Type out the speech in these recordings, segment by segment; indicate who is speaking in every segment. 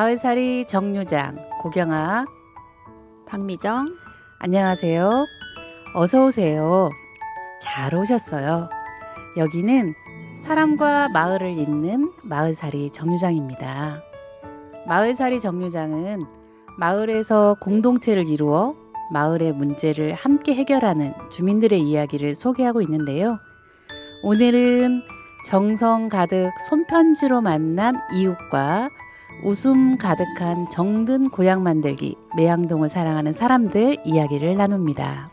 Speaker 1: 마을살이 정류장 고경아,
Speaker 2: 박미정.
Speaker 1: 안녕하세요. 어서 오세요. 잘 오셨어요. 여기는 사람과 마을을 잇는 마을살이 정류장입니다. 마을살이 정류장은 마을에서 공동체를 이루어 마을의 문제를 함께 해결하는 주민들의 이야기를 소개하고 있는데요. 오늘은 정성 가득 손편지로 만난 이웃과 웃음 가득한 정든 고향 만들기 매양동을 사랑하는 사람들 이야기를 나눕니다.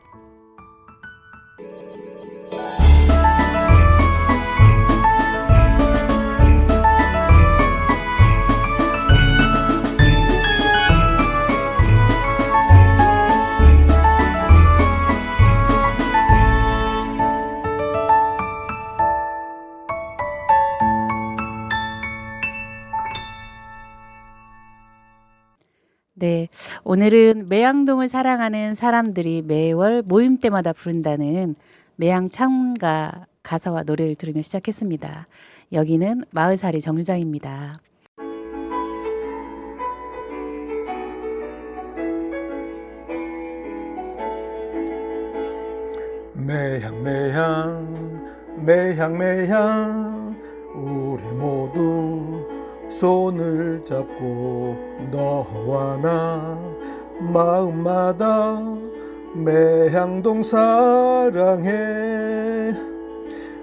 Speaker 1: 네, 오늘은 매양동을 사랑하는 사람들이 매월 모임 때마다 부른다는 매양창가 가사와 노래를 들으며 시작했습니다. 여기는 마을살이 정류장입니다.
Speaker 3: 매향 우리 모두 손을 잡고 너와 나 마음마다 매향동 사랑해.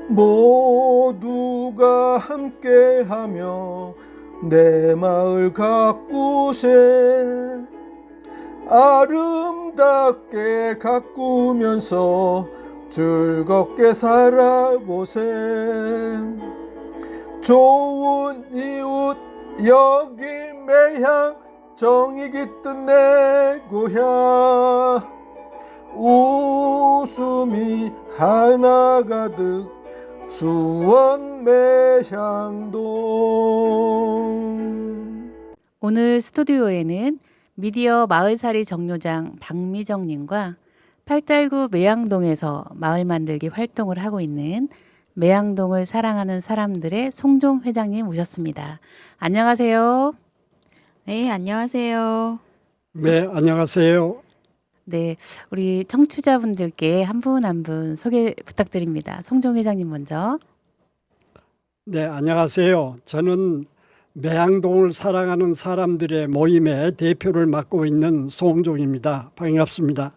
Speaker 3: 모두가 함께하며 내 마을 가꾸세. 아름답게 가꾸면서 즐겁게 살아보세. 좋은 이웃 여기 매향 정이 깃든 내 고향. 웃음이 하나 가득 수원 매향동.
Speaker 1: 오늘 스튜디오에는 미디어 마을살이 정류장 박미정님과 8달구 매양동에서 마을 만들기 활동을 하고 있는 매양동을 사랑하는 사람들의 송종 회장님 모셨습니다. 안녕하세요.
Speaker 2: 네, 안녕하세요.
Speaker 4: 네, 안녕하세요.
Speaker 1: 네, 우리 청취자분들께 한 분 한 분 소개 부탁드립니다. 송종 회장님 먼저.
Speaker 4: 네, 안녕하세요. 저는 매양동을 사랑하는 사람들의 모임의 대표를 맡고 있는 송종입니다. 반갑습니다.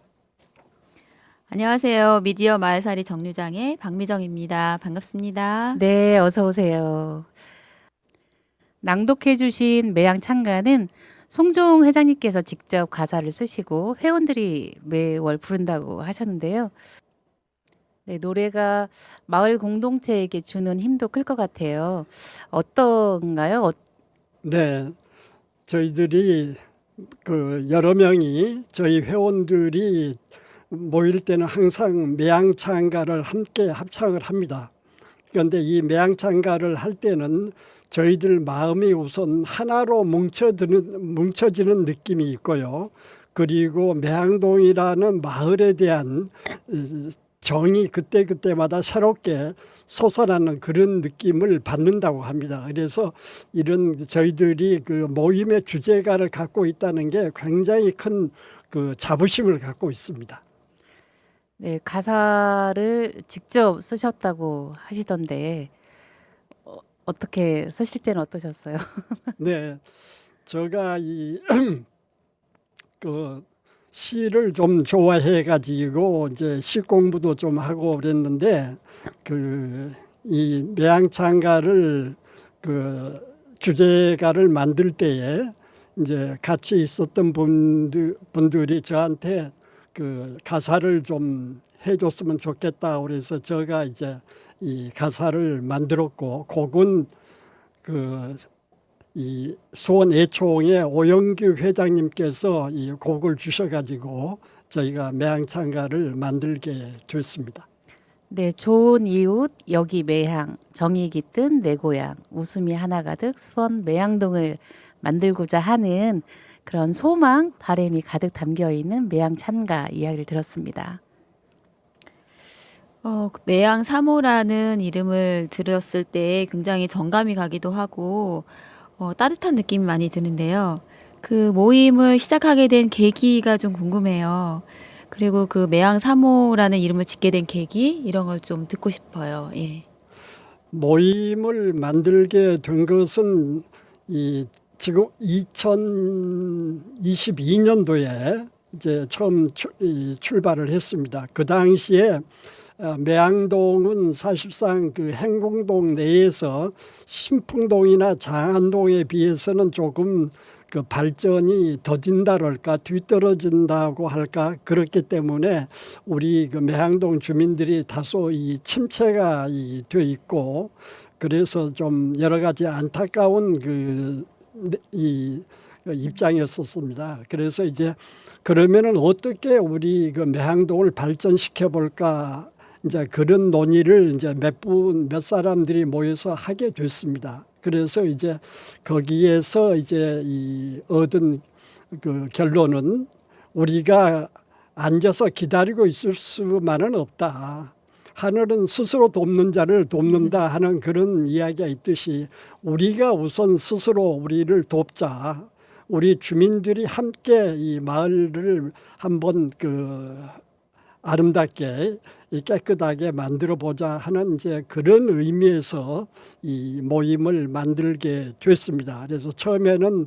Speaker 2: 안녕하세요. 미디어 마을살이 정류장의 박미정입니다. 반갑습니다.
Speaker 1: 네, 어서 오세요. 낭독해 주신 매양창가는 송종 회장님께서 직접 가사를 쓰시고 회원들이 매월 부른다고 하셨는데요. 네, 노래가 마을 공동체에게 주는 힘도 클 것 같아요. 어떤가요?
Speaker 4: 네, 저희들이 여러 명이 저희 회원들이 모일 때는 항상 매양창가를 함께 합창을 합니다. 그런데 이 매양창가를 할 때는 저희들 마음이 우선 하나로 뭉쳐지는 느낌이 있고요. 그리고 매양동이라는 마을에 대한 정이 그때그때마다 새롭게 솟아나는 그런 느낌을 받는다고 합니다. 그래서 이런 저희들이 그 모임의 주제가를 갖고 있다는 게 굉장히 큰 그 자부심을 갖고 있습니다.
Speaker 1: 네, 가사를 직접 쓰셨다고 하시던데 어떻게 쓰실 때는 어떠셨어요?
Speaker 4: 네, 제가 그 시를 좀 좋아해 가지고 이제 시 공부도 좀 하고 그랬는데 이 매양창가를 주제가를 만들 때에 이제 같이 있었던 분들이 저한테 가사를 좀 해줬으면 좋겠다 그래서 제가 이제 이 가사를 만들었고, 곡은 이 수원 애초홍의 오영규 회장님께서 이 곡을 주셔가지고 저희가 매양창가를 만들게 됐습니다.
Speaker 1: 네, 좋은 이웃 여기 매향 정이 깃든 내 고향 웃음이 하나 가득 수원 매양동을 만들고자 하는 그런 소망, 바람이 가득 담겨 있는 매양찬가 이야기를 들었습니다.
Speaker 2: 매양 3호라는 이름을 들었을 때 굉장히 정감이 가기도 하고 따뜻한 느낌이 많이 드는데요. 그 모임을 시작하게 된 계기가 좀 궁금해요. 그리고 그 매양 3호라는 이름을 짓게 된 계기 이런 걸 좀 듣고 싶어요. 예.
Speaker 4: 모임을 만들게 된 것은 지금 2022년도에 이제 처음 출발을 했습니다. 그 당시에 매양동은 사실상 그 행궁동 내에서 신풍동이나 장안동에 비해서는 조금 그 발전이 더딘다랄까 뒤떨어진다고 할까 그렇기 때문에 우리 그 매양동 주민들이 다소 이 침체가 돼 있고 그래서 좀 여러 가지 안타까운 이 입장이었었습니다. 그래서 이제 그러면은 어떻게 우리 그 매양동을 발전시켜 볼까 이제 그런 논의를 이제 몇 사람들이 모여서 하게 됐습니다. 그래서 이제 거기에서 이제 얻은 그 결론은 우리가 앉아서 기다리고 있을 수만은 없다. 하늘은 스스로 돕는 자를 돕는다 하는 그런 이야기가 있듯이 우리가 우선 스스로 우리를 돕자. 우리 주민들이 함께 이 마을을 한번 아름답게 깨끗하게 만들어 보자 하는 이제 그런 의미에서 이 모임을 만들게 됐습니다. 그래서 처음에는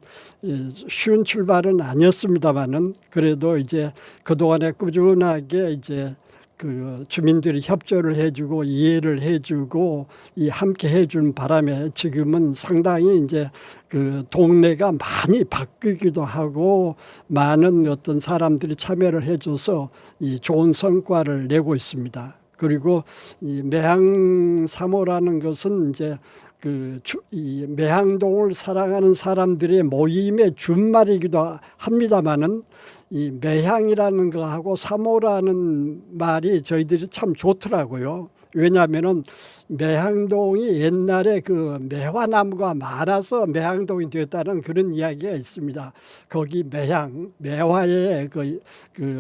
Speaker 4: 쉬운 출발은 아니었습니다만은 그래도 이제 그동안에 꾸준하게 이제 그 주민들이 협조를 해주고 이해를 해주고 함께 해준 바람에 지금은 상당히 이제 그 동네가 많이 바뀌기도 하고 많은 어떤 사람들이 참여를 해줘서 이 좋은 성과를 내고 있습니다. 그리고 이 매양 3호라는 것은 이제 이 매양동을 사랑하는 사람들의 모임의 준말이기도 합니다만은 이 매향이라는 거하고 3호라는 말이 저희들이 참 좋더라고요. 왜냐하면은 매향동이 옛날에 그 매화나무가 많아서 매향동이 됐다는 그런 이야기가 있습니다. 거기 매화의 그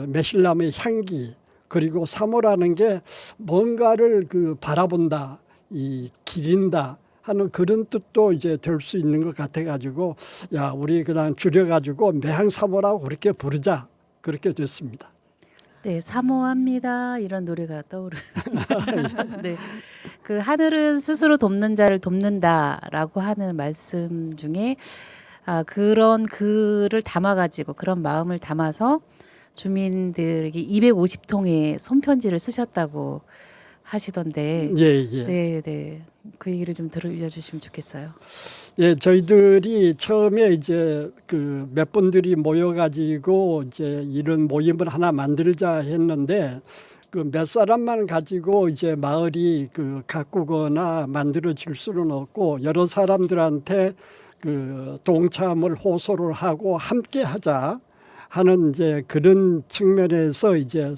Speaker 4: 매실나무의 향기 그리고 3호라는 게 뭔가를 바라본다, 기린다. 하는 그런 뜻도 이제 될 수 있는 것 같아가지고 야 우리 그냥 줄여가지고 매향3호라고 그렇게 부르자 그렇게 됐습니다.
Speaker 1: 네, 사모합니다. 이런 노래가 떠오르는. 네, 그 하늘은 스스로 돕는 자를 돕는다라고 하는 말씀 중에 그런 글을 담아가지고 그런 마음을 담아서 주민들에게 250통의 손편지를 쓰셨다고 하시던데.
Speaker 4: 예.
Speaker 1: 네. 그 얘기를 좀 들려주시면 좋겠어요.
Speaker 4: 예, 저희들이 처음에 이제 몇 분들이 모여가지고 이제 이런 모임을 하나 만들자 했는데 몇 사람만 가지고 이제 마을이 가꾸거나 만들어질 수는 없고 여러 사람들한테 동참을 호소를 하고 함께 하자 하는 이제 그런 측면에서 이제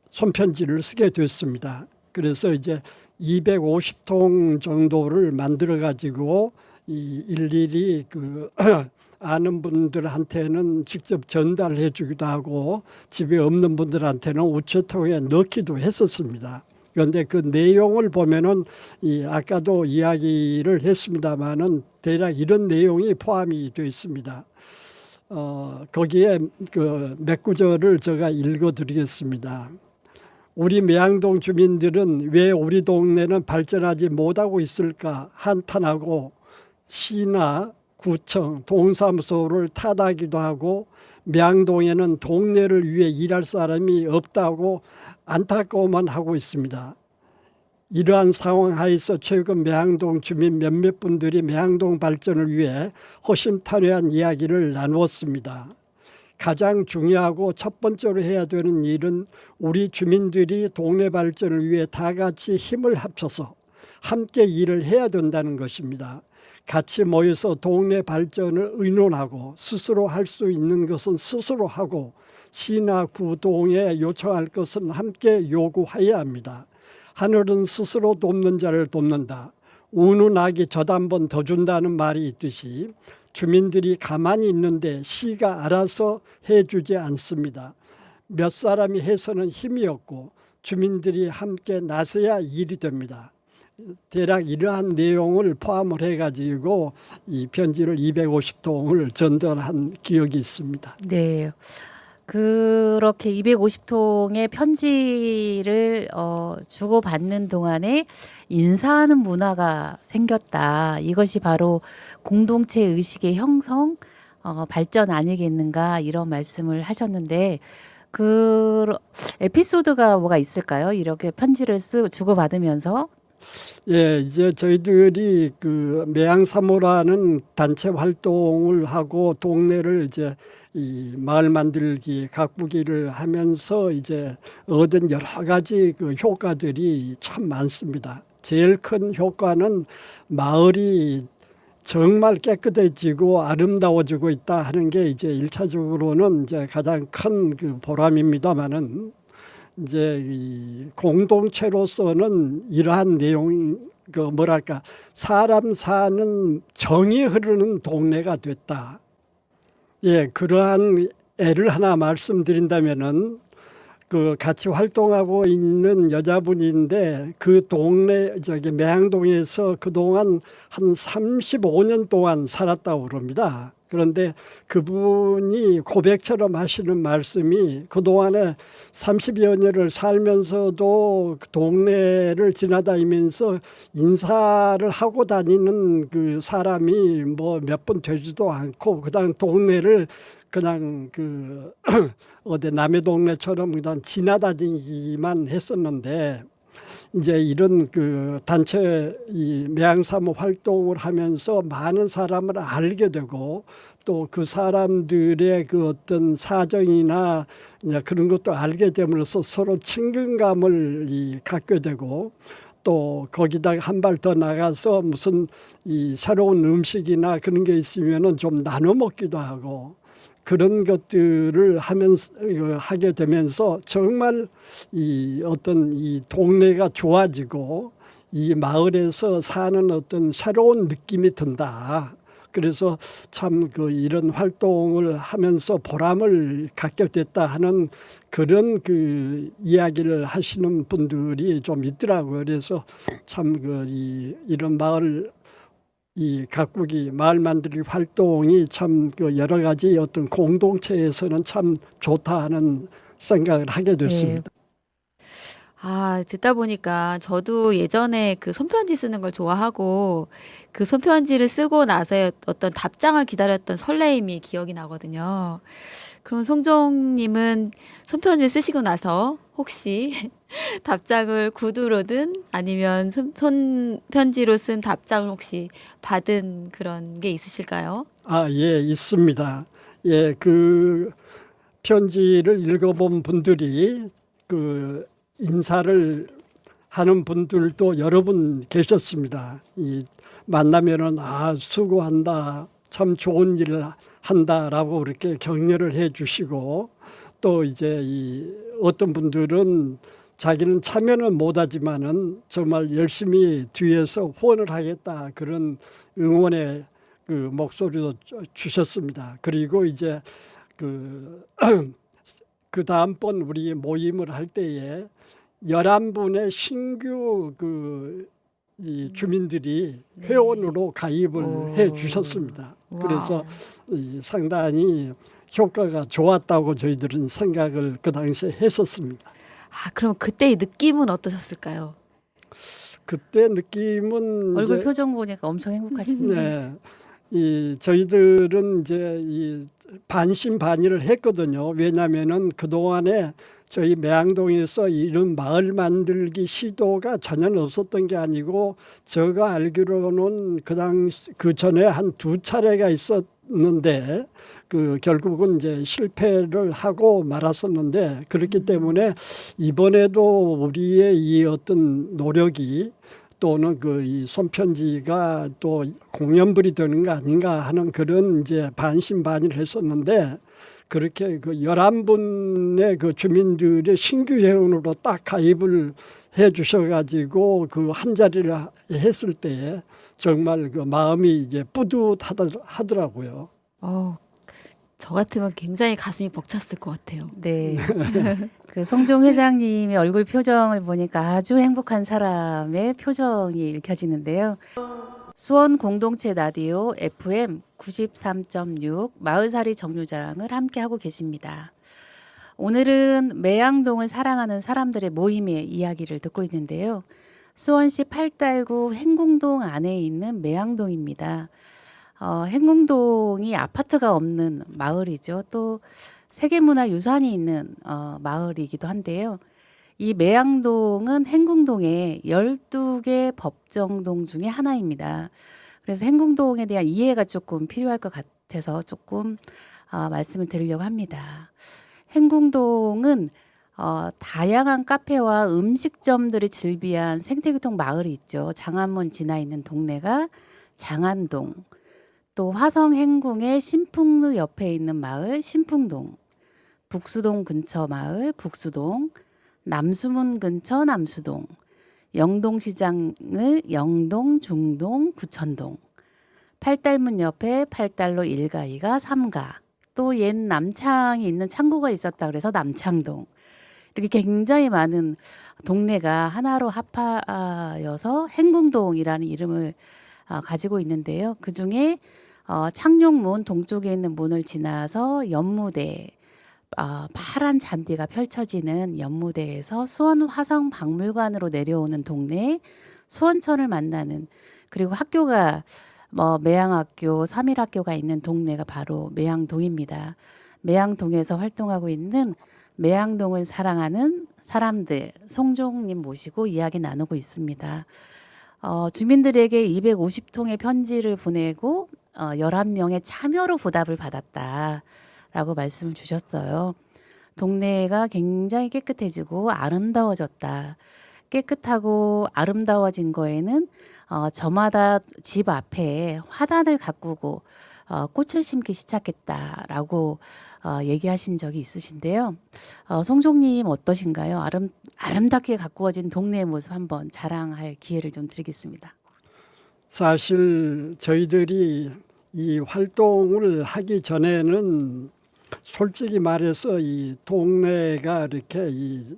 Speaker 4: 손편지를 쓰게 됐습니다. 그래서 이제 250통 정도를 만들어 가지고 일일이 아는 분들한테는 직접 전달해 주기도 하고 집에 없는 분들한테는 우체통에 넣기도 했었습니다. 그런데 그 내용을 보면은 아까도 이야기를 했습니다마는 대략 이런 내용이 포함이 되어 있습니다. 거기에 몇 구절을 제가 읽어 드리겠습니다. 우리 매양동 주민들은 왜 우리 동네는 발전하지 못하고 있을까 한탄하고 시나 구청, 동사무소를 탓하기도 하고 매양동에는 동네를 위해 일할 사람이 없다고 안타까워만 하고 있습니다. 이러한 상황 하에서 최근 매양동 주민 몇몇 분들이 매양동 발전을 위해 허심탄회한 이야기를 나누었습니다. 가장 중요하고 첫 번째로 해야 되는 일은 우리 주민들이 동네 발전을 위해 다 같이 힘을 합쳐서 함께 일을 해야 된다는 것입니다. 같이 모여서 동네 발전을 의논하고 스스로 할 수 있는 것은 스스로 하고 시나 구동에 요청할 것은 함께 요구해야 합니다. 하늘은 스스로 돕는 자를 돕는다. 우는 아기 젖 한 번 더 준다는 말이 있듯이 주민들이 가만히 있는데 시가 알아서 해주지 않습니다. 몇 사람이 해서는 힘이 없고 주민들이 함께 나서야 일이 됩니다. 대략 이러한 내용을 포함을 해가지고 이 편지를 250통을 전달한 기억이 있습니다.
Speaker 1: 네. 그렇게 250통의 편지를 주고받는 동안에 인사하는 문화가 생겼다. 이것이 바로 공동체 의식의 형성, 발전 아니겠는가 이런 말씀을 하셨는데 그 에피소드가 뭐가 있을까요? 이렇게 편지를 주고받으면서
Speaker 4: 예, 이제 저희들이 그 매양사모라는 단체 활동을 하고 동네를 이제 이 마을 만들기 가꾸기를 하면서 이제 얻은 여러 가지 그 효과들이 참 많습니다. 제일 큰 효과는 마을이 정말 깨끗해지고 아름다워지고 있다 하는 게 이제 일차적으로는 이제 가장 큰 그 보람입니다만은 이제 이 공동체로서는 이러한 내용 그 뭐랄까 사람 사는 정이 흐르는 동네가 됐다. 예, 그러한 예를 하나 말씀드린다면은 그 같이 활동하고 있는 여자분인데 그 동네 저기 매양동에서 그동안 한 35년 동안 살았다고 그럽니다. 그런데 그분이 고백처럼 하시는 말씀이 그동안에 30여 년을 살면서도 그 동네를 지나다니면서 인사를 하고 다니는 그 사람이 뭐 몇 분 되지도 않고 그다음 동네를 그냥 그 어디 남의 동네처럼 그냥 지나다니기만 했었는데 이제 이런 그 단체 이 매양사모 활동을 하면서 많은 사람을 알게 되고 또 그 사람들의 그 어떤 사정이나 그런 것도 알게 됨으로써 서로 친근감을 갖게 되고 또 거기다가 한 발 더 나가서 무슨 이 새로운 음식이나 그런 게 있으면은 좀 나눠 먹기도 하고 그런 것들을 하면서 하게 되면서 정말 이 어떤 이 동네가 좋아지고 이 마을에서 사는 어떤 새로운 느낌이 든다. 그래서 참 그 이런 활동을 하면서 보람을 갖게 됐다 하는 그런 그 이야기를 하시는 분들이 좀 있더라고요. 그래서 참 그 이런 마을 이 가꾸기 마을 만들기 활동이 참 그 여러 가지 어떤 공동체에서는 참 좋다 하는 생각을 하게 됐습니다.
Speaker 2: 아, 듣다 보니까 저도 예전에 그 손편지 쓰는 걸 좋아하고 그 손편지를 쓰고 나서 어떤 답장을 기다렸던 설레임이 기억이 나거든요. 그럼 송정님은 손편지를 쓰시고 나서 혹시 답장을 구두로든 아니면 손편지로 쓴 답장을 혹시 받은 그런 게 있으실까요?
Speaker 4: 아, 예, 있습니다. 예, 그 편지를 읽어본 분들이 그 인사를 하는 분들도 여러 분 계셨습니다. 이 만나면은 수고한다, 참 좋은 일을 한다라고 그렇게 격려를 해주시고 또 이제 이 어떤 분들은 자기는 참여는 못하지만은 정말 열심히 뒤에서 후원을 하겠다 그런 응원의 그 목소리도 주셨습니다. 그리고 이제 그 다음번 우리 모임을 할 때에 11분의 신규 이 주민들이 회원으로 가입을 해 주셨습니다. 그래서 상당히 효과가 좋았다고 저희들은 생각을 그 당시에 했었습니다.
Speaker 2: 아, 그럼 그때의 느낌은 어떠셨을까요?
Speaker 4: 그때 느낌은
Speaker 1: 얼굴
Speaker 4: 이제,
Speaker 1: 표정 보니까 엄청 행복하신데.
Speaker 4: 네, 저희들은 이제 이 반신반의를 했거든요. 왜냐하면은 그 동안에 저희 매양동에서 이런 마을 만들기 시도가 전혀 없었던 게 아니고 제가 알기로는 그 전에 한 2차례가 있었는데 결국은 이제 실패를 하고 말았었는데 그렇기 때문에 이번에도 우리의 이 어떤 노력이 또는 이 손편지가 또 공연불이 되는 거 아닌가 하는 그런 이제 반신반의를 했었는데 그렇게 11분의 그 주민들의 신규 회원으로 딱 가입을 해 주셔가지고 그 한 자리를 했을 때 정말 그 마음이 이제 뿌듯하더라고요.
Speaker 2: 저 같으면 굉장히 가슴이 벅찼을 것 같아요.
Speaker 1: 네. 그 송종 회장님의 얼굴 표정을 보니까 아주 행복한 사람의 표정이 읽혀지는데요. 수원 공동체 라디오 FM 93.6 마을살이 정류장을 함께하고 계십니다. 오늘은 매양동을 사랑하는 사람들의 모임의 이야기를 듣고 있는데요. 수원시 팔달구 행궁동 안에 있는 매양동입니다. 행궁동이 아파트가 없는 마을이죠. 또 세계문화유산이 있는 마을이기도 한데요. 이 매양동은 행궁동의 12개 법정동 중에 하나입니다. 그래서 행궁동에 대한 이해가 조금 필요할 것 같아서 조금 말씀을 드리려고 합니다. 행궁동은 다양한 카페와 음식점들이 즐비한 생태교통 마을이 있죠. 장안문 지나 있는 동네가 장안동, 또 화성 행궁의 신풍루 옆에 있는 마을 신풍동, 북수동 근처 마을 북수동, 남수문 근처 남수동, 영동시장을 영동, 중동, 구천동, 팔달문 옆에 팔달로 1가, 2가, 3가, 또 옛 남창이 있는 창고가 있었다 그래서 남창동, 이렇게 굉장히 많은 동네가 하나로 합하여서 행궁동이라는 이름을 가지고 있는데요. 그중에 창룡문 동쪽에 있는 문을 지나서 연무대, 파란 잔디가 펼쳐지는 연무대에서 수원 화성 박물관으로 내려오는 동네 수원천을 만나는, 그리고 학교가 매양학교, 삼일학교가 있는 동네가 바로 매양동입니다. 매양동에서 활동하고 있는 매양동을 사랑하는 사람들, 송종님 모시고 이야기 나누고 있습니다. 주민들에게 250통의 편지를 보내고 11명의 참여로 보답을 받았다라고 말씀을 주셨어요. 동네가 굉장히 깨끗해지고 아름다워졌다. 깨끗하고 아름다워진 거에는 저마다 집 앞에 화단을 가꾸고 꽃을 심기 시작했다라고 얘기하신 적이 있으신데요. 송종님 어떠신가요? 아름답게 가꾸어진 동네의 모습 한번 자랑할 기회를 좀 드리겠습니다.
Speaker 4: 사실 저희들이 이 활동을 하기 전에는 솔직히 말해서 이 동네가 이렇게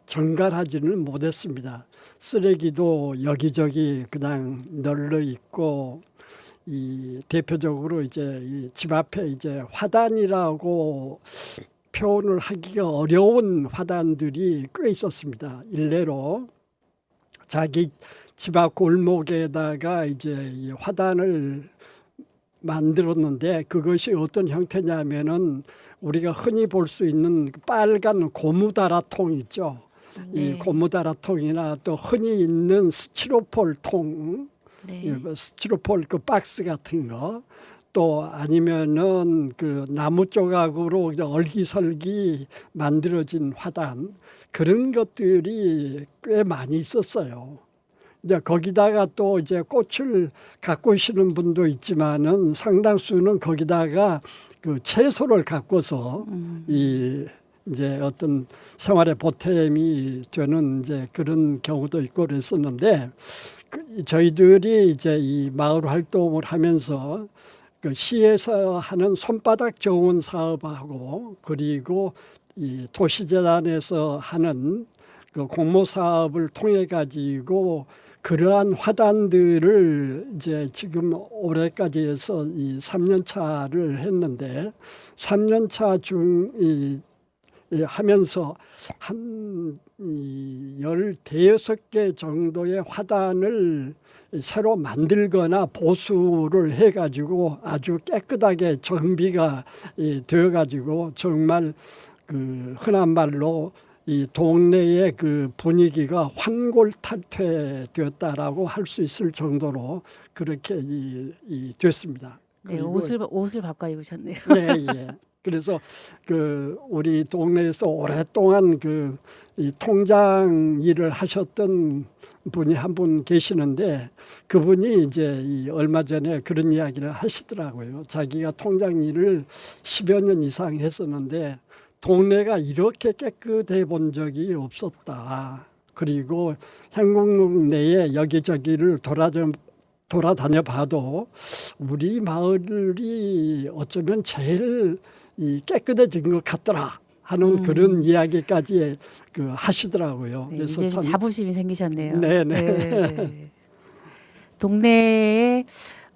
Speaker 4: 정갈하지는 못했습니다. 쓰레기도 여기저기 그냥 널려 있고, 이 대표적으로 이제 이 집 앞에 이제 화단이라고 표현을 하기가 어려운 화단들이 꽤 있었습니다. 일례로 자기 집 앞 골목에다가 이제 이 화단을 만들었는데, 그것이 어떤 형태냐면은 우리가 흔히 볼 수 있는 빨간 고무다라통 있죠.
Speaker 2: 네.
Speaker 4: 이 고무다라통이나 또 흔히 있는 스티로폴 통,
Speaker 2: 네.
Speaker 4: 스티로폴 그 박스 같은 거, 또 아니면은 그 나무 조각으로 얼기설기 만들어진 화단, 그런 것들이 꽤 많이 있었어요. 이제 거기다가 또 이제 꽃을 가꾸시는 분도 있지만은 상당수는 거기다가 그 채소를 가꿔서 이제 어떤 생활의 보탬이 되는 이제 그런 경우도 있고 그랬었는데, 저희들이 이제 이 마을 활동을 하면서 그 시에서 하는 손바닥 정원 사업하고, 그리고 이 도시재단에서 하는 그 공모 사업을 통해 가지고 그러한 화단들을 이제 지금 올해까지 해서 이 3년 차를 했는데, 3년 차 중 하면서 한 15개 정도의 화단을 새로 만들거나 보수를 해가지고 아주 깨끗하게 정비가 되어가지고 정말 그 흔한 말로 이 동네의 그 분위기가 환골탈퇴되었다라고 할 수 있을 정도로 그렇게 됐습니다.
Speaker 1: 네,
Speaker 4: 그리고
Speaker 1: 옷을 바꿔 입으셨네요.
Speaker 4: 네, 예. 그래서 그 우리 동네에서 오랫동안 이 통장 일을 하셨던 분이 한 분 계시는데, 그분이 이제 얼마 전에 그런 이야기를 하시더라고요. 자기가 통장 일을 10여 년 이상 했었는데 동네가 이렇게 깨끗해 본 적이 없었다. 그리고 행궁동 내에 여기저기를 돌아다녀 봐도 우리 마을이 어쩌면 제일 이 깨끗해진 것 같더라 하는 그런 이야기까지 그 하시더라고요.
Speaker 1: 네,
Speaker 4: 그래서
Speaker 1: 이제
Speaker 4: 참
Speaker 1: 자부심이 생기셨네요.
Speaker 4: 네네.
Speaker 1: 네. 동네에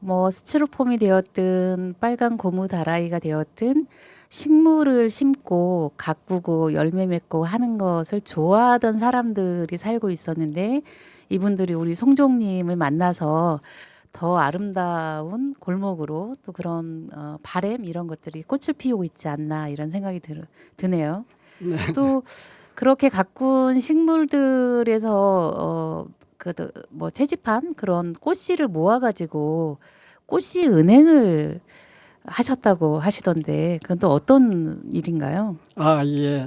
Speaker 1: 뭐 스티로폼이 되었든 빨간 고무 다라이가 되었든 식물을 심고 가꾸고 열매 맺고 하는 것을 좋아하던 사람들이 살고 있었는데 이분들이 우리 송종님을 만나서 더 아름다운 골목으로 또 그런 바램 이런 것들이 꽃을 피우고 있지 않나 이런 생각이 드네요. 또 그렇게 가꾼 식물들에서 뭐 채집한 그런 꽃씨를 모아가지고 꽃씨 은행을 하셨다고 하시던데 그건 또 어떤 일인가요?
Speaker 4: 아, 예.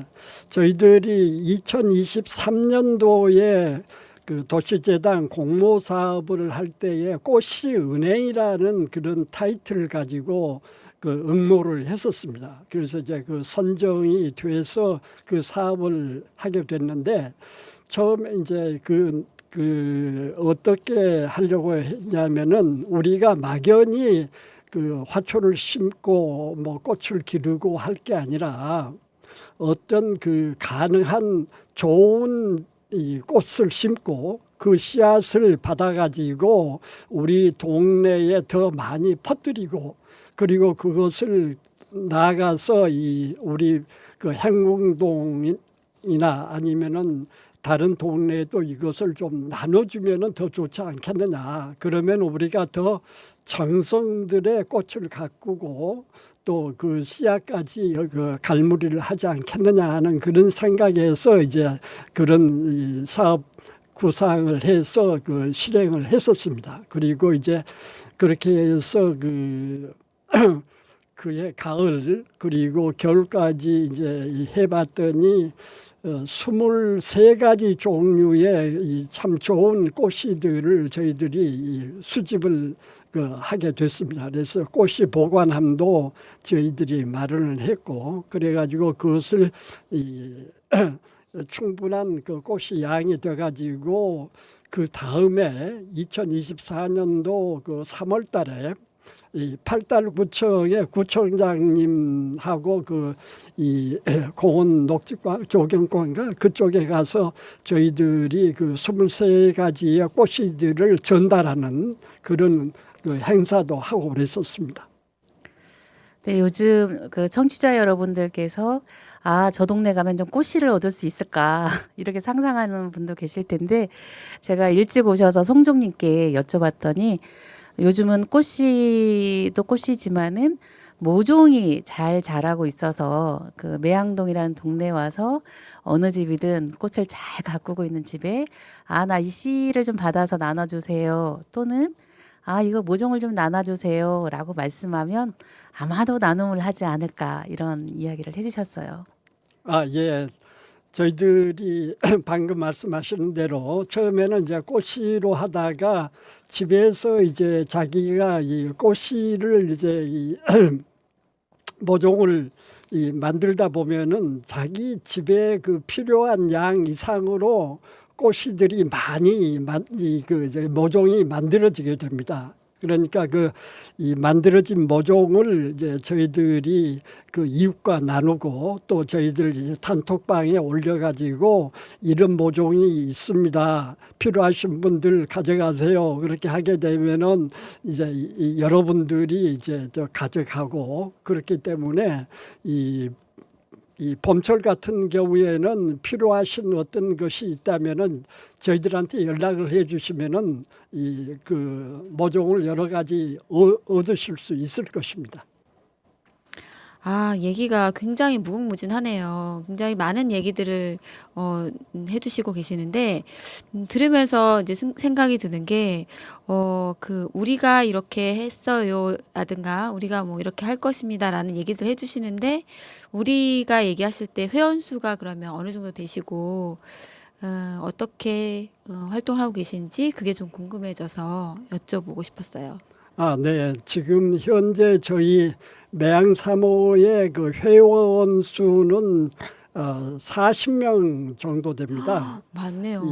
Speaker 4: 저희들이 2023년도에 그 도시재단 공모 사업을 할 때에 꽃씨 은행이라는 그런 타이틀을 가지고 그 응모를 했었습니다. 그래서 이제 그 선정이 돼서 그 사업을 하게 됐는데 처음에 이제 그 어떻게 하려고 했냐면은 우리가 막연히 그 화초를 심고 뭐 꽃을 기르고 할 게 아니라 어떤 그 가능한 좋은 이 꽃을 심고 그 씨앗을 받아가지고 우리 동네에 더 많이 퍼뜨리고 그리고 그것을 나아가서 이 우리 그 행궁동이나 아니면은 다른 동네에도 이것을 좀 나눠주면은 더 좋지 않겠느냐. 그러면 우리가 더 정성들의 꽃을 가꾸고 또 그 씨앗까지 그 갈무리를 하지 않겠느냐 하는 그런 생각에서 이제 그런 이 사업 구상을 해서 그 실행을 했었습니다. 그리고 이제 그렇게 해서 그해 가을 그리고 겨울까지 이제 해봤더니 23가지 종류의 이 참 좋은 꽃씨들을 저희들이 수집을 하게 됐습니다. 그래서 꽃씨 보관함도 저희들이 마련을 했고 그래가지고 그것을 충분한 그 꽃이 양이 돼가지고 그 다음에 2024년도 그 3월 달에 이 팔달구청의 구청장님하고 이 공원 녹지관 조경관과 그쪽에 가서 저희들이 그 23가지의 꽃씨들을 전달하는 그런 그 행사도 하고 그랬었습니다.
Speaker 1: 네, 요즘 그 청취자 여러분들께서 저 동네 가면 좀 꽃씨를 얻을 수 있을까 이렇게 상상하는 분도 계실 텐데 제가 일찍 오셔서 송종님께 여쭤봤더니 요즘은 꽃씨도 꽃이지만은 모종이 잘 자라고 있어서 그 매양동이라는 동네에 와서 어느 집이든 꽃을 잘 가꾸고 있는 집에 나 이 씨를 좀 받아서 나눠주세요 또는 이거 모종을 좀 나눠주세요 라고 말씀하면 아마도 나눔을 하지 않을까 이런 이야기를 해주셨어요.
Speaker 4: 예. 저희들이 방금 말씀하시는 대로 처음에는 이제 꽃씨로 하다가 집에서 이제 자기가 이 꽃씨를 이제 이 모종을 만들다 보면은 자기 집에 그 필요한 양 이상으로 꽃씨들이 많이 이제 모종이 만들어지게 됩니다. 그러니까 이 만들어진 모종을 이제 저희들이 그 이웃과 나누고 또 저희들 이제 단톡방에 올려가지고 이런 모종이 있습니다. 필요하신 분들 가져가세요. 그렇게 하게 되면은 이제 여러분들이 이제 가져가고 그렇기 때문에 이 봄철 같은 경우에는 필요하신 어떤 것이 있다면은 저희들한테 연락을 해주시면은 그 모종을 여러 가지 얻으실 수 있을 것입니다.
Speaker 2: 얘기가 굉장히 무궁무진하네요. 굉장히 많은 얘기들을 해주시고 계시는데 들으면서 이제 생각이 드는 게 우리가 이렇게 했어요라든가 우리가 뭐 이렇게 할 것입니다라는 얘기들 해주시는데 우리가 얘기하실 때 회원 수가 그러면 어느 정도 되시고 어떻게 활동을 하고 계신지 그게 좀 궁금해져서 여쭤보고 싶었어요.
Speaker 4: 네. 지금 현재 저희 매양 3호의 그 회원 수는 40명 정도 됩니다.
Speaker 2: 많네요.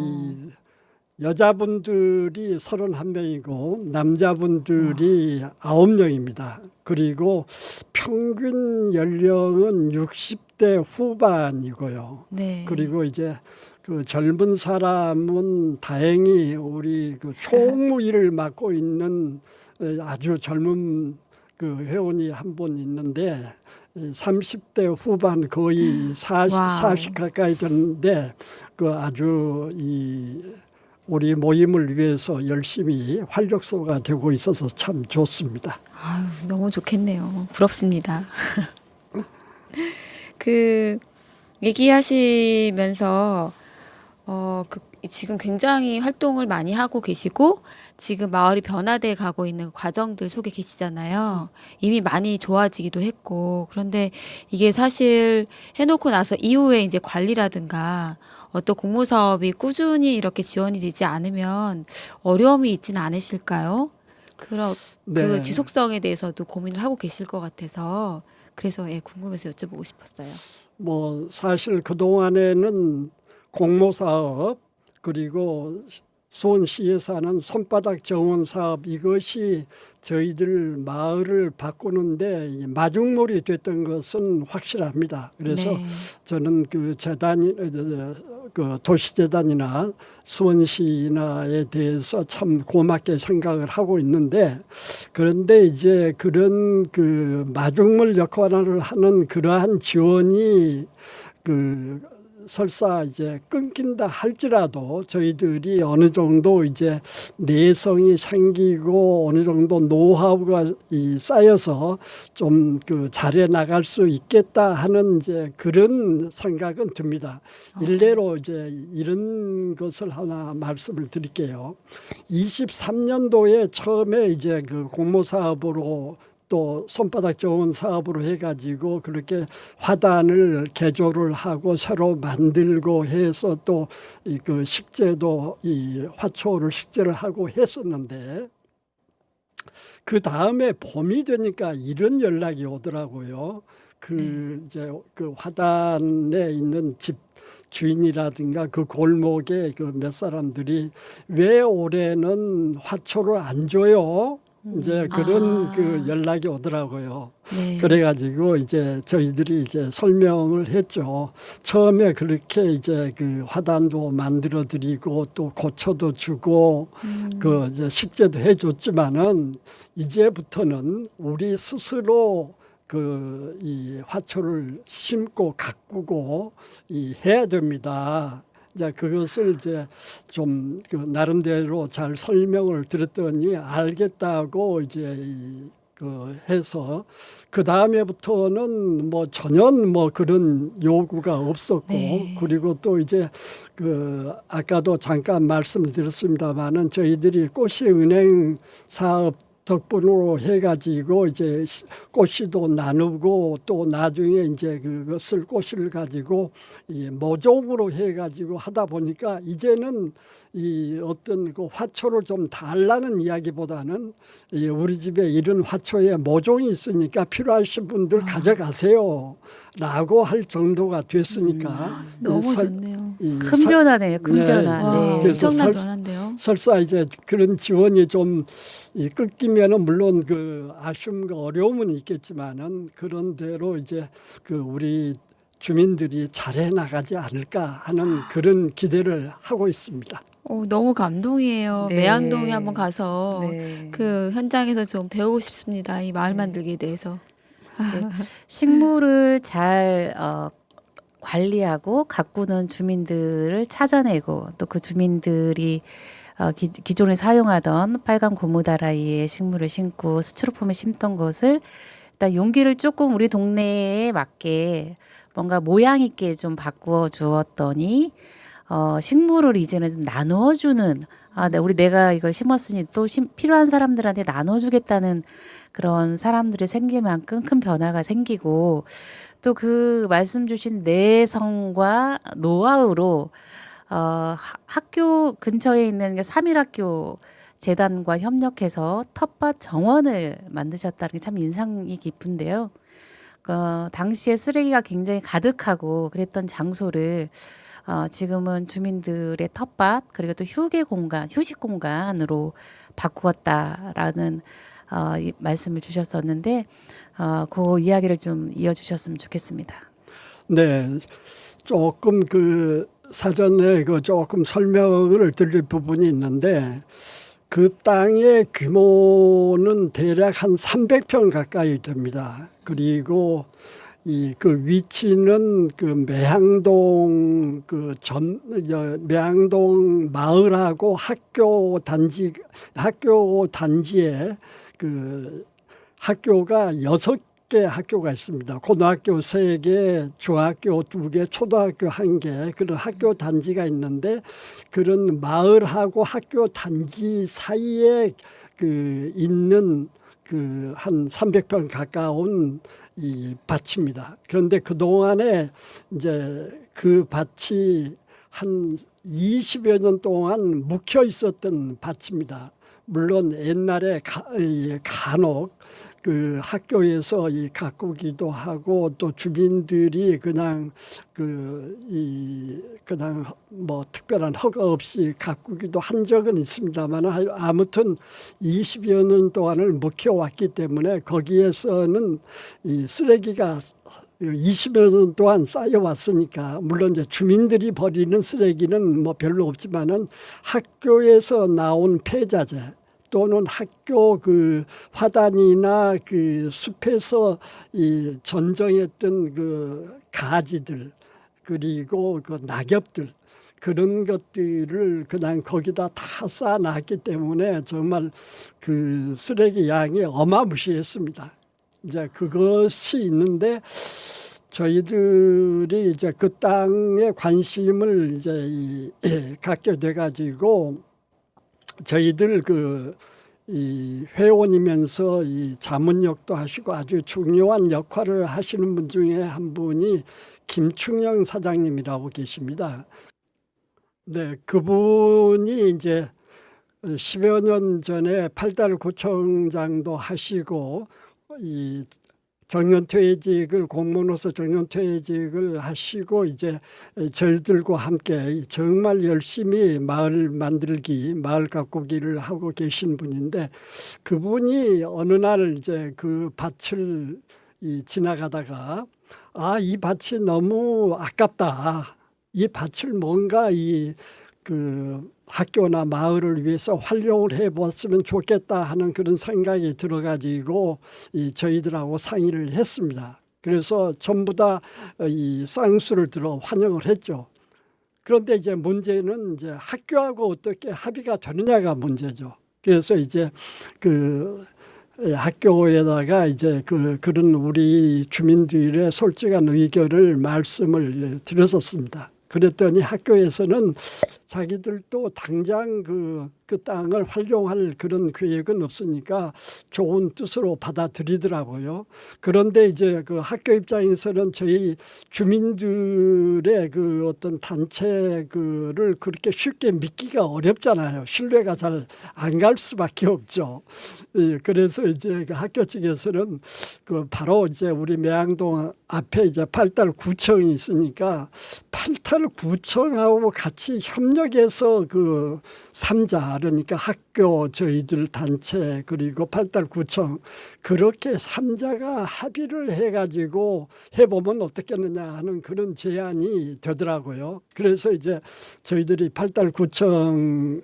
Speaker 4: 여자분들이 31명이고 남자분들이 9명입니다. 그리고 평균 연령은 60대 후반이고요.
Speaker 2: 네.
Speaker 4: 그리고 이제 그 젊은 사람은 다행히 우리 그 총무일을 맡고 있는 아주 젊은 그 회원이 한 분 있는데 30대 후반 거의 40,
Speaker 2: 와우.
Speaker 4: 40 가까이 되는데 그 아주 이 우리 모임을 위해서 열심히 활력소가 되고 있어서 참 좋습니다.
Speaker 2: 아유, 너무 좋겠네요. 부럽습니다. 그 얘기하시면서 지금 굉장히 활동을 많이 하고 계시고 지금 마을이 변화돼 가고 있는 과정들 속에 계시잖아요. 이미 많이 좋아지기도 했고 그런데 이게 사실 해놓고 나서 이후에 이제 관리라든가 어떤 공모 사업이 꾸준히 이렇게 지원이 되지 않으면 어려움이 있지는 않으실까요? 그
Speaker 4: 네.
Speaker 2: 지속성에 대해서도 고민을 하고 계실 것 같아서 그래서 궁금해서 여쭤보고 싶었어요.
Speaker 4: 뭐 사실 그동안에는 공모 사업 그리고 수원시에서 하는 손바닥 정원 사업 이것이 저희들 마을을 바꾸는데 마중물이 됐던 것은 확실합니다. 그래서
Speaker 2: 네.
Speaker 4: 저는 그 재단이 그 도시재단이나 수원시나에 대해서 참 고맙게 생각을 하고 있는데 그런데 이제 그런 그 마중물 역할을 하는 그러한 지원이 그 설사 이제 끊긴다 할지라도 저희들이 어느 정도 이제 내성이 생기고 어느 정도 노하우가 쌓여서 좀 그 잘해 나갈 수 있겠다 하는 이제 그런 생각은 듭니다. 일례로 이제 이런 것을 하나 말씀을 드릴게요. 23년도에 처음에 이제 그 공모 사업으로 또 손바닥 정원 사업으로 해가지고 그렇게 화단을 개조를 하고 새로 만들고 해서 또 그 식재도 이 화초를 식재를 하고 했었는데 그 다음에 봄이 되니까 이런 연락이 오더라고요. 그 이제 그 화단에 있는 집 주인이라든가 그 골목에 그 몇 사람들이 왜 올해는 화초를 안 줘요? 이제 그런 그 연락이 오더라고요.
Speaker 2: 네.
Speaker 4: 그래가지고 이제 저희들이 이제 설명을 했죠. 처음에 그렇게 이제 그 화단도 만들어 드리고 또 고쳐도 주고 그 이제 식재도 해줬지만은 이제부터는 우리 스스로 그 이 화초를 심고 가꾸고 해야 됩니다. 이제 그것을 이제 좀 그 나름대로 잘 설명을 드렸더니 알겠다고 이제 그 해서 그 다음에부터는 뭐 전혀 뭐 그런 요구가 없었고
Speaker 2: 네.
Speaker 4: 그리고 또 이제 그 아까도 잠깐 말씀을 드렸습니다만은 저희들이 꽃이 은행 사업 덕분으로 해가지고 이제 꽃씨도 나누고 또 나중에 이제 그것을 꽃을 가지고 이 모종으로 해가지고 하다 보니까 이제는 이 어떤 그 화초를 좀 달라는 이야기보다는 이 우리 집에 이런 화초에 모종이 있으니까 필요하신 분들 가져가세요. 라고 할 정도가 됐으니까
Speaker 2: 너무
Speaker 4: 이
Speaker 2: 좋네요.
Speaker 1: 큰 변화네요. 큰
Speaker 4: 네.
Speaker 1: 변화.
Speaker 2: 와,
Speaker 1: 네.
Speaker 4: 그래서
Speaker 2: 엄청난
Speaker 4: 설-
Speaker 2: 변화인데요.
Speaker 4: 설사 이제 그런 지원이 좀 끊기면은 물론 그 아쉬움과 어려움은 있겠지만은 그런 대로 이제 그 우리 주민들이 잘해 나가지 않을까 하는 그런 기대를 하고 있습니다.
Speaker 2: 너무 감동이에요.
Speaker 1: 네.
Speaker 2: 매양동에 한번 가서
Speaker 1: 네.
Speaker 2: 그 현장에서 좀 배우고 싶습니다. 이 마을 만들기에 대해서.
Speaker 1: 식물을 잘 관리하고 가꾸는 주민들을 찾아내고 또 그 주민들이 기존에 사용하던 빨간 고무다라이에 식물을 심고 스티로폼에 심던 것을 일단 용기를 조금 우리 동네에 맞게 뭔가 모양 있게 좀 바꾸어 주었더니 식물을 이제는 좀 나눠주는 내가 이걸 심었으니 또 필요한 사람들한테 나눠주겠다는 그런 사람들이 생길 만큼 큰 변화가 생기고 또 그 말씀 주신 내성과 노하우로 학교 근처에 있는 3.1학교 재단과 협력해서 텃밭 정원을 만드셨다는 게 참 인상이 깊은데요. 당시에 쓰레기가 굉장히 가득하고 그랬던 장소를 지금은 주민들의 텃밭 그리고 또 휴식 공간으로 바꾸었다라는 이 말씀을 주셨었는데 그 이야기를 좀 이어주셨으면 좋겠습니다.
Speaker 4: 네, 조금 그 사전에 그 조금 설명을 드릴 부분이 있는데 그 땅의 규모는 대략 한 300평 가까이 됩니다. 그리고 그 위치는 그 매항동 마을하고 학교 단지에 그 학교가 6개 학교가 있습니다. 고등학교 3개, 중학교 2개, 초등학교 1개 그런 학교 단지가 있는데 그런 마을하고 학교 단지 사이에 그 있는 그 한 300평 가까운 이 밭입니다. 그런데 그동안에 이제 그 밭이 한 20여 년 동안 묵혀 있었던 밭입니다. 물론 옛날에 간혹 그 학교에서 가꾸기도 하고 또 주민들이 그냥 그냥 뭐 특별한 허가 없이 가꾸기도 한 적은 있습니다만 아무튼 20여 년 동안을 묵혀왔기 때문에 거기에서는 이 쓰레기가 20여 년 동안 쌓여왔으니까 물론 이제 주민들이 버리는 쓰레기는 뭐 별로 없지만은 학교에서 나온 폐자재 또는 학교 그 화단이나 그 숲에서 이 전정했던 그 가지들 그리고 그 낙엽들 그런 것들을 그냥 거기다 다 쌓아놨기 때문에 정말 그 쓰레기 양이 어마무시했습니다. 이제 그것이 있는데 저희들이 이제 그 땅에 관심을 이제 갖게 돼가지고 저희들 이 회원이면서 이 자문역도 하시고 아주 중요한 역할을 하시는 분 중에 한 분이 김충영 사장님이라고 계십니다. 네, 그분이 이제 10여 년 전에 팔달구청장도 하시고 이 정년퇴직을 공무원으로서 정년퇴직을 하시고 이제 저희들과 함께 정말 열심히 마을 만들기, 마을 가꾸기를 하고 계신 분인데 그분이 어느 날 이제 그 밭을 지나가다가 이 밭이 너무 아깝다. 이 밭을 뭔가 그 학교나 마을을 위해서 활용을 해봤으면 좋겠다 하는 그런 생각이 들어가지고 저희들하고 상의를 했습니다. 그래서 전부 다 이 쌍수를 들어 환영을 했죠. 그런데 이제 문제는 이제 학교하고 어떻게 합의가 되느냐가 문제죠. 그래서 이제 그 학교에다가 이제 그런 우리 주민들의 솔직한 의견을 말씀을 드렸었습니다. 그랬더니 학교에서는 자기들도 당장 그 땅을 활용할 그런 계획은 없으니까 좋은 뜻으로 받아들이더라고요. 그런데 이제 그 학교 입장에서는 저희 주민들의 그 어떤 단체 그를 그렇게 쉽게 믿기가 어렵잖아요. 신뢰가 잘 안 갈 수밖에 없죠. 그래서 이제 그 학교 측에서는 그 바로 이제 우리 매항동 앞에 이제 팔달구청이 있으니까 팔달구청하고 같이 협력해서 그 3자 그러니까 학교 저희들 단체 그리고 팔달구청 그렇게 3자가 합의를 해가지고 해보면 어떻겠느냐 하는 그런 제안이 되더라고요. 그래서 이제 저희들이 팔달구청을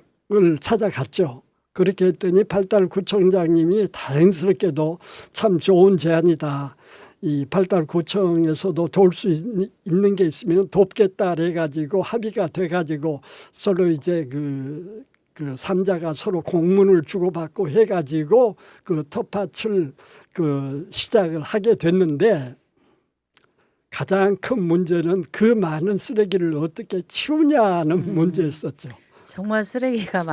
Speaker 4: 찾아갔죠. 그렇게 했더니 팔달구청장님이 다행스럽게도 참 좋은 제안이다. 이 팔달구청에서도 도울 수 있는 게 있으면 돕겠다 해가지고 합의가 돼가지고 서로 이제 그 3자가 서로 공문을 주고받고 해가지고 그 텃밭을 시작을 하게 됐는데 가장 큰 문제는 그 많은 쓰레기를 어떻게 치우냐는 문제였었죠.
Speaker 1: 정말 쓰레기가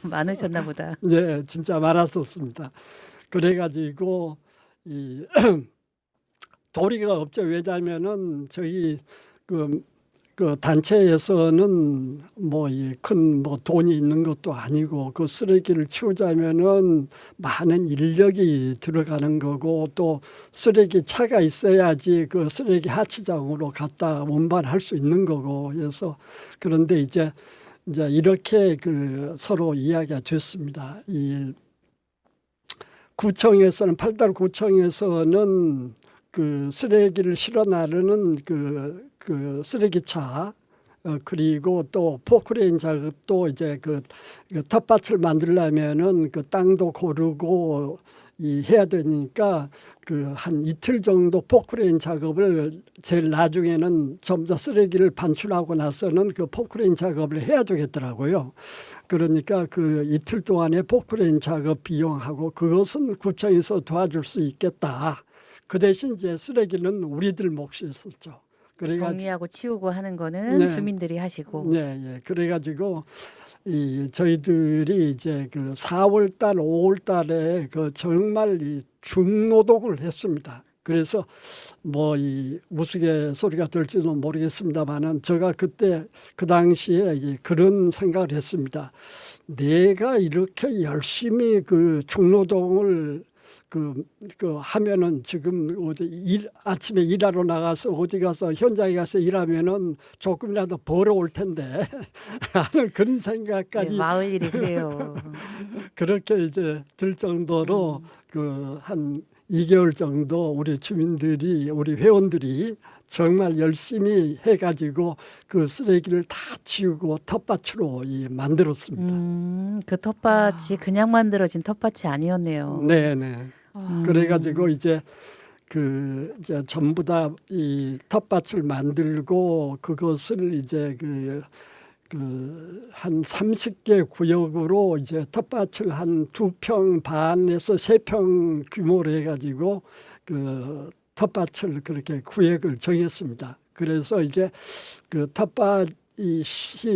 Speaker 1: 많으셨나 보다.
Speaker 4: 네, 진짜 많았었습니다. 그래가지고 도리가 없죠. 왜냐하면은 저희 그 그 단체에서는 뭐 큰 뭐 돈이 있는 것도 아니고 그 쓰레기를 치우자면은 많은 인력이 들어가는 거고 또 쓰레기 차가 있어야지 그 쓰레기 하치장으로 갖다 운반할 수 있는 거고 그래서 그런데 이제 이렇게 그 서로 이야기가 됐습니다. 이 구청에서는 팔달 구청에서는 그 쓰레기를 실어 나르는 그 쓰레기차 그리고 또 포크레인 작업도 이제 그 텃밭을 만들려면은 그 땅도 고르고 해야 되니까 그 한 이틀 정도 포크레인 작업을 제일 나중에는 좀 더 쓰레기를 반출하고 나서는 그 포크레인 작업을 해야 되겠더라고요. 그러니까 그 이틀 동안에 포크레인 작업 비용하고 그것은 구청에서 도와줄 수 있겠다. 그 대신 이제 쓰레기는 우리들 몫이었었죠. 그래가지고
Speaker 1: 정리하고 치우고 하는 거는
Speaker 4: 네.
Speaker 1: 주민들이 하시고.
Speaker 4: 네. 그래가지고 저희들이 이제 그 4월달, 5월달에 그 정말 이 중노동을 했습니다. 그래서 뭐 우스갯소리가 될지도 모르겠습니다만은 제가 그때 그 당시에 그런 생각을 했습니다. 내가 이렇게 열심히 그 중노동을 그 하면은 지금 아침에 일하러 나가서 어디 가서 현장에 가서 일하면은 조금이라도 벌어올 텐데 하는 그런 생각까지
Speaker 1: 네, 마을 일이 그래요.
Speaker 4: 그렇게 이제 들 정도로 그 한 2개월 정도 우리 주민들이 우리 회원들이 정말 열심히 해가지고 그 쓰레기를 다 치우고 텃밭으로 만들었습니다.
Speaker 1: 그 텃밭이 그냥 만들어진 텃밭이 아니었네요.
Speaker 4: 네네. 그래가지고 이제 이제 전부 다 이 텃밭을 만들고 그것을 이제 한 30개 구역으로 이제 텃밭을 한 2평 반에서 3평 규모로 해가지고 그 텃밭을 그렇게 구역을 정했습니다. 그래서 이제 그 텃밭이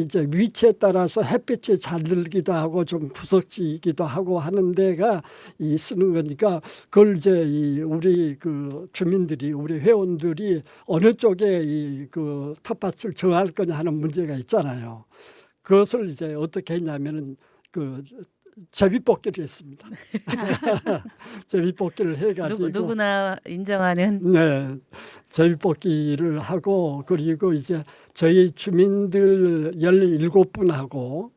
Speaker 4: 이제 위치에 따라서 햇빛이 잘 들기도 하고 좀 구석지기도 하고 하는 데가 쓰는 거니까 그걸 이제 우리 그 주민들이 우리 회원들이 어느 쪽에 그 텃밭을 정할 거냐 하는 문제가 있잖아요. 그것을 이제 어떻게 했냐면은 제비뽑기를 했습니다. 제비뽑기를 해가지고
Speaker 1: 누구나 인정하는.
Speaker 4: 네, 제비뽑기를 하고 그리고 이제 저희 주민들 17분하고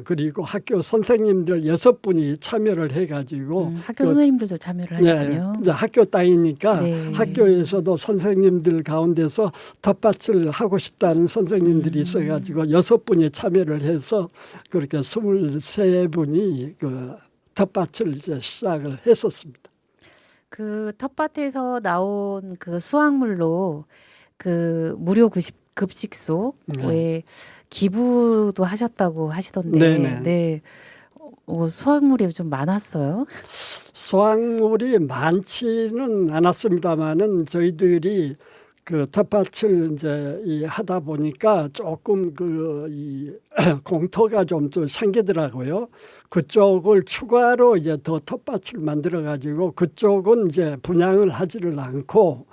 Speaker 4: 그리고 학교 선생님들 6분이 참여를 해가지고
Speaker 1: 학교 선생님들도 참여를 하시군요.
Speaker 4: 네, 이제 학교 땅이니까
Speaker 1: 네.
Speaker 4: 학교에서도 선생님들 가운데서 텃밭을 하고 싶다는 선생님들이 있어가지고 6분이 참여를 해서 그렇게 23분이 그 텃밭을 이제 시작을 했었습니다.
Speaker 1: 그 텃밭에서 나온 그 수확물로 그 무료 급식소에 기부도 하셨다고 하시던데.
Speaker 4: 네네.
Speaker 1: 네. 수확물이 좀 많았어요?
Speaker 4: 수확물이 많지는 않았습니다만은 저희들이 그 텃밭을 이제 하다 보니까 조금 공터가 좀 생기더라고요. 그쪽을 추가로 이제 더 텃밭을 만들어 가지고 그쪽은 이제 분양을 하지를 않고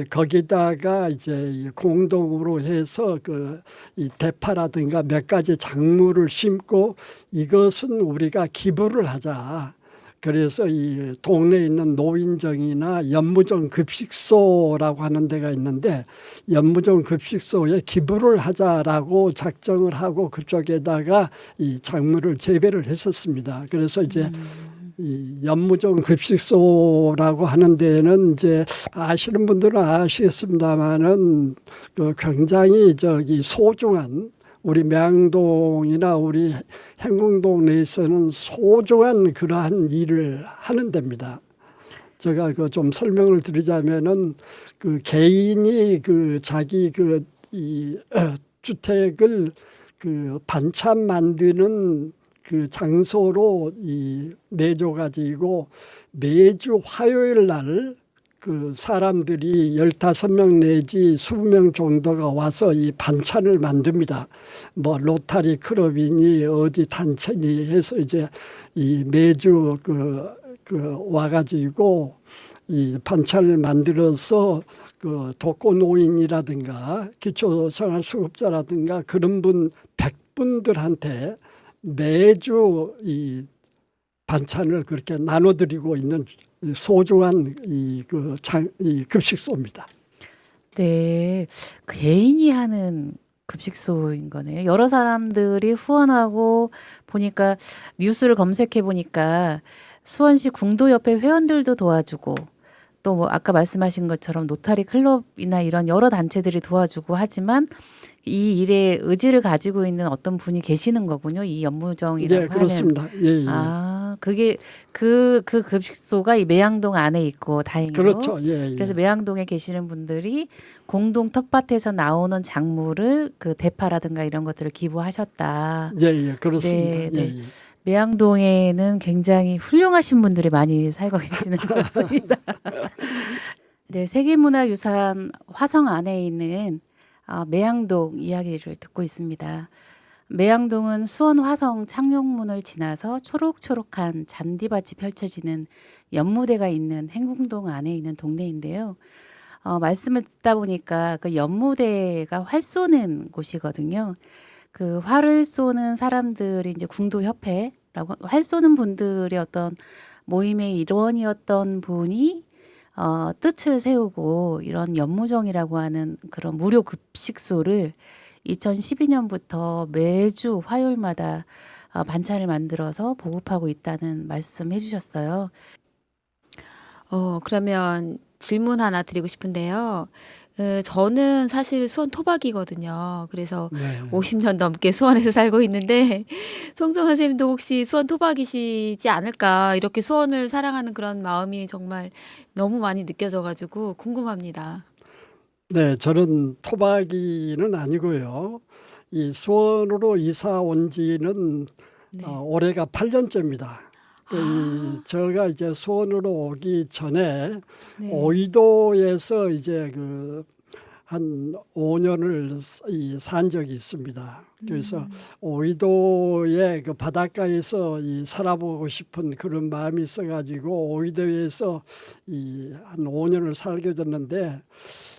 Speaker 4: 거기다가 이제 공동으로 해서 이 대파라든가 몇 가지 작물을 심고 이것은 우리가 기부를 하자. 그래서 이 동네에 있는 노인정이나 연무정 급식소라고 하는 데가 있는데 연무정 급식소에 기부를 하자라고 작정을 하고 그쪽에다가 이 작물을 재배를 했었습니다. 그래서 이제 이 연무정 급식소라고 하는 데는 이제 아시는 분들은 아시겠습니다만은 굉장히 소중한 우리 명동이나 우리 행궁동 내에서는 소중한 그러한 일을 하는 데입니다. 제가 좀 설명을 드리자면은 개인이 자기 이 주택을 반찬 만드는 장소로 내줘 가지고 매주 화요일 날 사람들이 15명 내지 20명 정도가 와서 이 반찬을 만듭니다. 뭐 로타리 클럽이니 어디 단체니 해서 이제 매주 와가지고 이 반찬을 만들어서 그 독거노인이라든가 기초생활수급자라든가 그런 분 100분들한테 매주 이 반찬을 그렇게 나눠드리고 있는 소중한 이 급식소입니다.
Speaker 1: 네, 개인이 하는 급식소인 거네요. 여러 사람들이 후원하고 보니까 뉴스를 검색해 보니까 수원시 궁도협회 회원들도 도와주고 또 뭐 아까 말씀하신 것처럼 노타리 클럽이나 이런 여러 단체들이 도와주고 하지만 이 일에 의지를 가지고 있는 어떤 분이 계시는 거군요. 이 연무정이라고
Speaker 4: 예,
Speaker 1: 하는.
Speaker 4: 그렇습니다. 예, 예.
Speaker 1: 아, 그게 그 급식소가 이 매양동 안에 있고 다행히도.
Speaker 4: 그렇죠. 예, 예.
Speaker 1: 그래서 매양동에 계시는 분들이 공동 텃밭에서 나오는 작물을 그 대파라든가 이런 것들을 기부하셨다.
Speaker 4: 예, 예, 그렇습니다.
Speaker 1: 네, 네.
Speaker 4: 예, 예.
Speaker 1: 매양동에는 굉장히 훌륭하신 분들이 많이 살고 계시는 것 같습니다. 네, 세계문화유산 화성 안에 있는 매양동 이야기를 듣고 있습니다. 매양동은 수원 화성 창룡문을 지나서 초록초록한 잔디밭이 펼쳐지는 연무대가 있는 행궁동 안에 있는 동네인데요. 말씀을 듣다 보니까 그 연무대가 활 쏘는 곳이거든요. 그 활을 쏘는 사람들이 이제 궁도협회라고 활 쏘는 분들의 어떤 모임의 일원이었던 분이 뜻을 세우고 이런 연무정이라고 하는 그런 무료 급식소를 2012년부터 매주 화요일마다 반찬을 만들어서 보급하고 있다는 말씀 해주셨어요.
Speaker 2: 그러면 질문 하나 드리고 싶은데요. 저는 사실 수원 토박이거든요. 그래서
Speaker 4: 네.
Speaker 2: 50년 넘게 수원에서 살고 있는데 송정 선생님도 혹시 수원 토박이시지 않을까? 이렇게 수원을 사랑하는 그런 마음이 정말 너무 많이 느껴져가지고 궁금합니다.
Speaker 4: 네, 저는 토박이는 아니고요. 이 수원으로 이사 온 지는
Speaker 2: 네.
Speaker 4: 올해가 8년째입니다. 제가 이제 수원으로 오기 전에
Speaker 2: 네.
Speaker 4: 오이도에서 이제 한 5년을 산 적이 있습니다. 그래서 오이도의 그 바닷가에서 살아보고 싶은 그런 마음이 있어가지고 오이도에서 한 5년을 살게 됐는데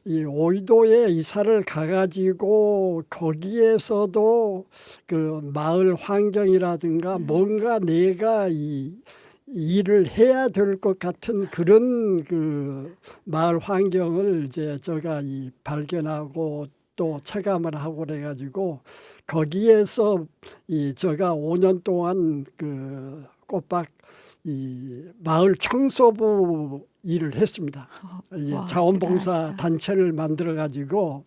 Speaker 4: 이 오이도에 이사를 가가지고 거기에서도 그 마을 환경이라든가 뭔가 내가 일을 해야 될 것 같은 그런 그 마을 환경을 이제 제가 발견하고 또 체감을 하고 그래가지고 거기에서 제가 5년 동안 그 꼬박 마을 청소부 일을 했습니다.
Speaker 2: 와,
Speaker 4: 자원봉사
Speaker 2: 대단하시다.
Speaker 4: 단체를 만들어 가지고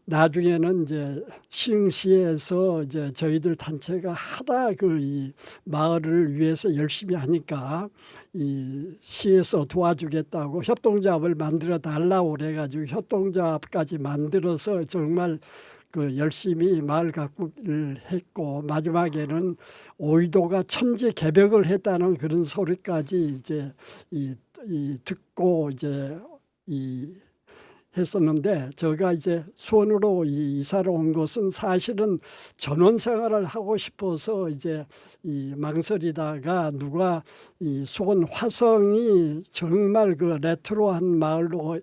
Speaker 4: 나중에는 이제 시흥시에서 이제 저희들 단체가 하다 이 마을을 위해서 열심히 하니까 이 시에서 도와주겠다고 협동조합을 만들어 달라고 그래가지고 협동조합까지 만들어서 정말 열심히 마을 가꾸기를 했고 마지막에는 오이도가 천지개벽을 했다는 그런 소리까지 이제 듣고 이제 했었는데 제가 이제 수원으로 이사를 온 것은 사실은 전원 생활을 하고 싶어서 이제 망설이다가 누가 수원 화성이 정말 레트로한 마을로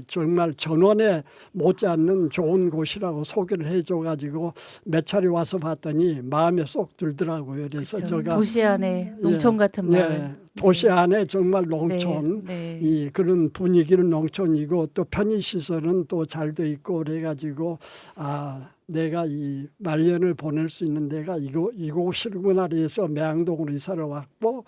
Speaker 4: 정말 전원에 못지않는 좋은 곳이라고 소개를 해줘가지고 몇 차례 와서 봤더니 마음에 쏙 들더라고요. 그래서
Speaker 1: 그쵸.
Speaker 4: 제가
Speaker 1: 도시 안에 농촌 같은 마을.
Speaker 4: 도시 안에 정말 농촌
Speaker 1: 네.
Speaker 4: 그런 분위기는 농촌이고 또 편의시설은 또 잘 돼 있고 그래가지고 내가 이 말년을 보낼 수 있는 데가 이곳이구나 해서 매양동으로 이사를 왔고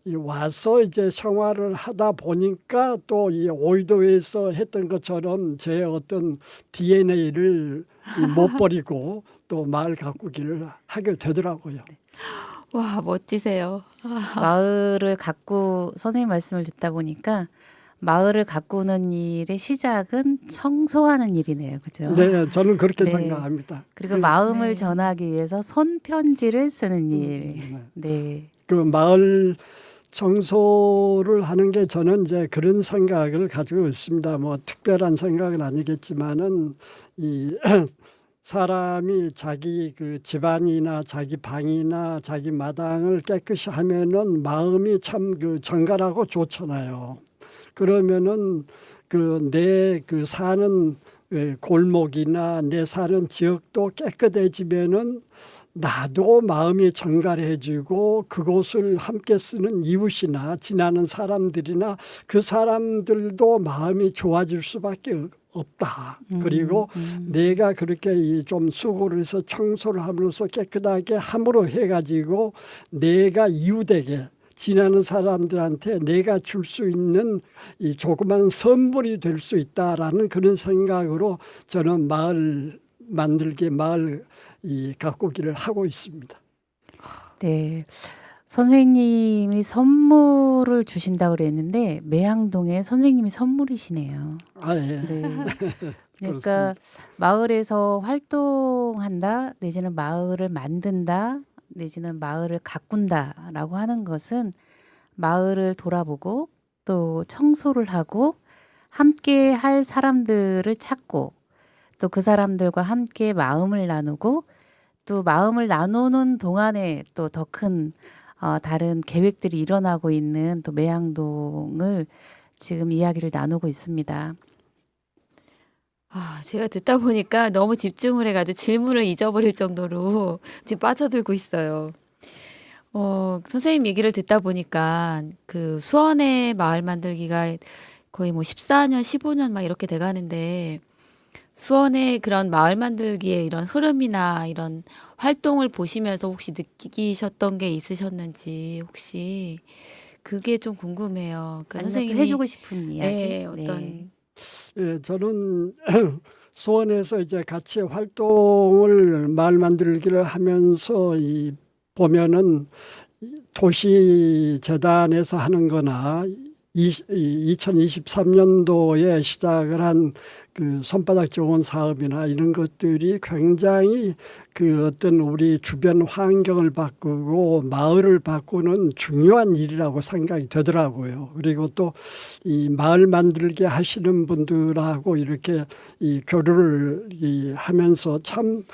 Speaker 4: 와서 이제 생활을 하다 보니까 또 이 오이도에서 했던 것처럼 제 어떤 DNA를 못 버리고 또 마을 가꾸기를 하게 되더라고요.
Speaker 2: 와, 멋지세요.
Speaker 1: 마을을 선생님 말씀을 듣다 보니까 마을을 가꾸는 일의 시작은 청소하는 일이네요. 그죠?
Speaker 4: 네, 저는 그렇게
Speaker 1: 네.
Speaker 4: 생각합니다.
Speaker 1: 그리고 마음을
Speaker 2: 네.
Speaker 1: 전하기 위해서 손편지를 쓰는 일. 네.
Speaker 4: 그 마을 청소를 하는 게 저는 이제 그런 생각을 가지고 있습니다. 뭐 특별한 생각은 아니겠지만은 사람이 자기 그 집안이나 자기 방이나 자기 마당을 깨끗이 하면은 마음이 참 그 정갈하고 좋잖아요. 그러면은 그 내 그 사는 골목이나 내 사는 지역도 깨끗해지면은 나도 마음이 정갈해지고 그곳을 함께 쓰는 이웃이나 지나는 사람들이나 그 사람들도 마음이 좋아질 수밖에 없다. 그리고 내가 그렇게 좀 수고를 해서 청소를 하면서 깨끗하게 함으로 해가지고 내가 이웃에게 지나는 사람들한테 내가 줄 수 있는 이 조그만 선물이 될 수 있다라는 그런 생각으로 저는 마을 만들기 마을 이 가꾸기를 하고 있습니다.
Speaker 1: 네. 선생님이 선물을 주신다고 그랬는데 매향동에 선생님이 선물이시네요.
Speaker 4: 아, 예.
Speaker 1: 네. 그러니까
Speaker 4: 그렇습니다.
Speaker 1: 마을에서 활동한다, 내지는 마을을 만든다, 내지는 마을을 가꾼다라고 하는 것은 마을을 돌아보고 또 청소를 하고 함께 할 사람들을 찾고 또 그 사람들과 함께 마음을 나누고 또 마음을 나누는 동안에 또 더 큰 다른 계획들이 일어나고 있는 또 매향동을 지금 이야기를 나누고 있습니다.
Speaker 2: 제가 듣다 보니까 너무 집중을 해가지고 질문을 잊어버릴 정도로 지금 빠져들고 있어요. 선생님 얘기를 듣다 보니까 그 수원의 마을 만들기가 거의 뭐 14년, 15년 막 이렇게 돼가는데 수원의 그런 마을 만들기의 이런 흐름이나 이런 활동을 보시면서 혹시 느끼셨던 게 있으셨는지 혹시 그게 좀 궁금해요. 그
Speaker 1: 아니면 또
Speaker 2: 선생님이
Speaker 1: 해주고 싶은 이야기.
Speaker 2: 네,
Speaker 1: 네.
Speaker 2: 어떤
Speaker 4: 예, 저는 수원에서 이제 같이 활동을 마을 만들기를 하면서 보면은 도시 재단에서 하는 거나 2023년도에 시작을 한 그 손바닥 정원 사업이나 이런 것들이 굉장히 그 어떤 우리 주변 환경을 바꾸고 마을을 바꾸는 중요한 일이라고 생각이 되더라고요. 그리고 또 이 마을 만들게 하시는 분들하고 이렇게 이 교류를 하면서 참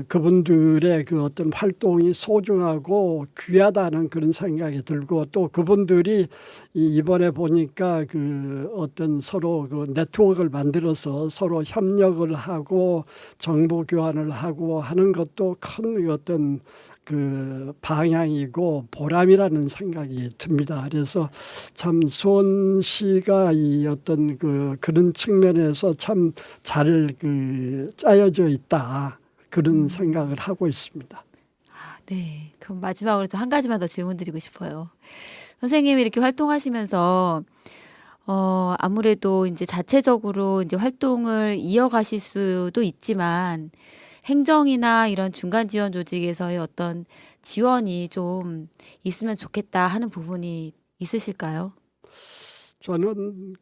Speaker 4: 그분들의 그 어떤 활동이 소중하고 귀하다는 그런 생각이 들고 또 그분들이 이번에 보니까 그 어떤 서로 그 네트워크를 만들어서 서로 협력을 하고 정보 교환을 하고 하는 것도 큰 어떤 그 방향이고 보람이라는 생각이 듭니다. 그래서 참 수원시가 이 어떤 그런 측면에서 참 잘 짜여져 있다. 그런 생각을 하고 있습니다.
Speaker 2: 네. 그럼 마지막으로 저 한 가지만 더 질문 드리고 싶어요. 선생님이 이렇게 활동하시면서 아무래도 이제 자체적으로 이제 활동을 이어가실 수도 있지만 행정이나 이런 중간 지원 조직에서의 어떤 지원이 좀 있으면 좋겠다 하는 부분이 있으실까요?
Speaker 4: 저는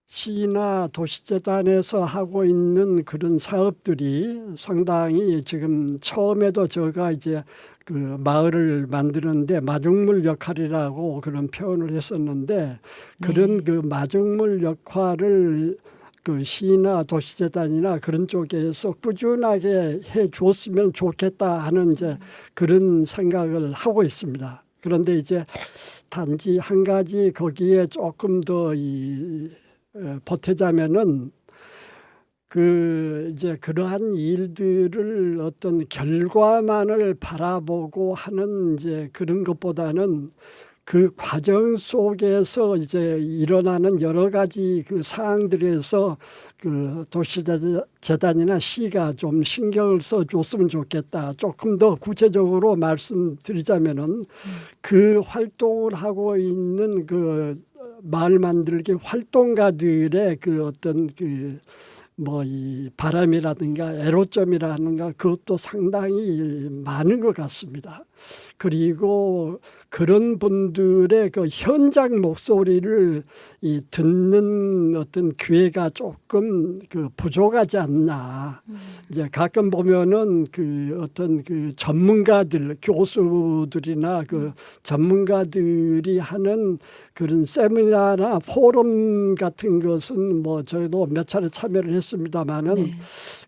Speaker 4: 시나 도시재단에서 하고 있는 그런 사업들이 상당히 지금 처음에도 제가 이제 그 마을을 만드는데 마중물 역할이라고 그런 표현을 했었는데 그런 그 마중물 역할을 그 시나 도시재단이나 그런 쪽에서 꾸준하게 해 줬으면 좋겠다 하는 이제 그런 생각을 하고 있습니다. 그런데 이제 단지 한 가지 거기에 조금 더 보태자면은 이제 그러한 일들을 어떤 결과만을 바라보고 하는 이제 그런 것보다는 그 과정 속에서 이제 일어나는 여러 가지 그 사항들에서 그 도시재단이나 시가 좀 신경을 써줬으면 좋겠다. 조금 더 구체적으로 말씀드리자면은 그 활동을 하고 있는 그 마을 만들기 활동가들의 그 어떤 이 바람이라든가 애로점이라든가 그것도 상당히 많은 것 같습니다. 그리고 그런 분들의 그 현장 목소리를 듣는 어떤 기회가 조금 그 부족하지 않나. 이제 가끔 보면은 그 어떤 그 전문가들, 교수들이나 그 전문가들이 하는 그런 세미나나 포럼 같은 것은 뭐 저희도 몇 차례 참여를 했습니다마는
Speaker 2: 네.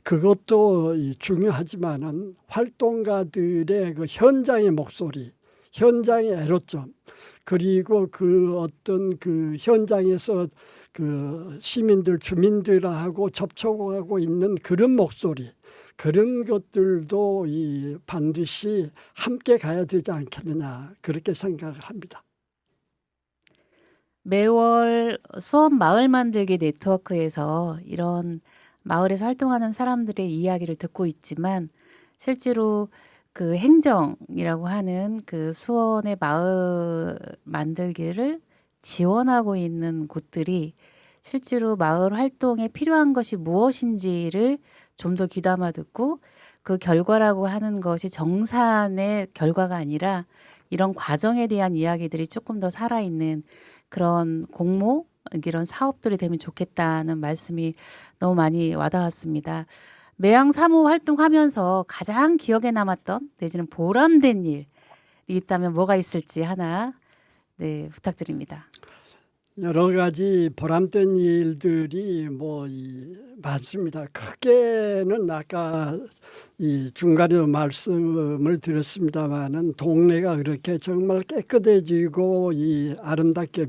Speaker 4: 그것도 중요하지만은 활동가들의 그 현장의 목소리, 현장의 애로점, 그리고 그 어떤 그 현장에서 그 시민들, 주민들하고 접촉하고 있는 그런 목소리, 그런 것들도 반드시 함께 가야 되지 않겠느냐, 그렇게 생각을 합니다.
Speaker 1: 매월 수원 마을 만들기 네트워크에서 이런 마을에서 활동하는 사람들의 이야기를 듣고 있지만 실제로 그 행정이라고 하는 그 수원의 마을 만들기를 지원하고 있는 곳들이 실제로 마을 활동에 필요한 것이 무엇인지를 좀 더 귀담아 듣고 그 결과라고 하는 것이 정산의 결과가 아니라 이런 과정에 대한 이야기들이 조금 더 살아있는 그런 공모, 이런 사업들이 되면 좋겠다는 말씀이 너무 많이 와닿았습니다. 매양 3호 활동하면서 가장 기억에 남았던 내지는 보람된 일이 있다면 뭐가 있을지 하나 부탁드립니다.
Speaker 4: 여러 가지 보람된 일들이 많습니다. 크게는 아까 중간에 말씀을 드렸습니다마는 동네가 그렇게 정말 깨끗해지고 아름답게